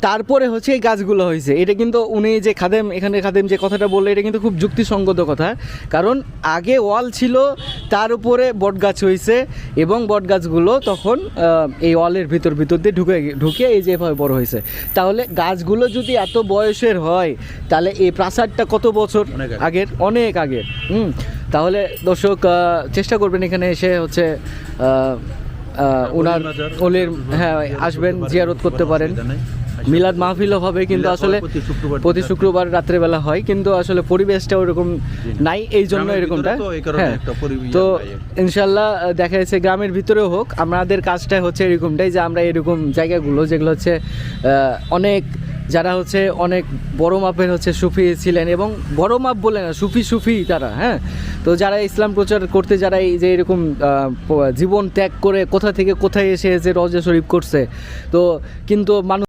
তারপরে হচ্ছে এই গাছগুলো হয়েছে। এটা কিন্তু উনি যে খাদেম, এখানে খাদেম যে কথাটা বললো এটা কিন্তু খুব যুক্তিসঙ্গত কথা, কারণ আগে ওয়াল ছিল, তার উপরে বট গাছ হয়েছে এবং বট গাছগুলো তখন এই ওয়ালের ভিতর দিয়ে ঢুকে এই যে এভাবে বড় হয়েছে। তাহলে গাছগুলো যদি এত বয়সের হয় তাহলে এই প্রাসাদটা কত বছর আগের, অনেক আগের। তাহলে দর্শক চেষ্টা করবেন এখানে এসে হচ্ছে ওনার ওলির হ্যাঁ আসবেন, জিয়ারত করতে পারেন। মিলাদ মাহফিলও হবে, কিন্তু আসলে প্রতি শুক্রবার রাত্রেবেলা হয়, কিন্তু আসলে পরিবেশটা ওরকম নাই, এই জন্য এরকমটা। হ্যাঁ, তো ইনশাল্লাহ দেখা যাচ্ছে গ্রামের ভিতরেও হোক, আমাদের কাজটা হচ্ছে এরকমটাই যে আমরা এরকম জায়গাগুলো যেগুলো হচ্ছে অনেক যারা হচ্ছে অনেক বড় মাপের হচ্ছে সুফি ছিলেন, এবং বড় মাপ বলে না, সুফি তারা, হ্যাঁ। তো যারা ইসলাম প্রচার করতে যারা এই যে এরকম জীবন ত্যাগ করে কোথা থেকে কোথায় এসে যে রওজা শরীফ করছে, তো কিন্তু মানুষ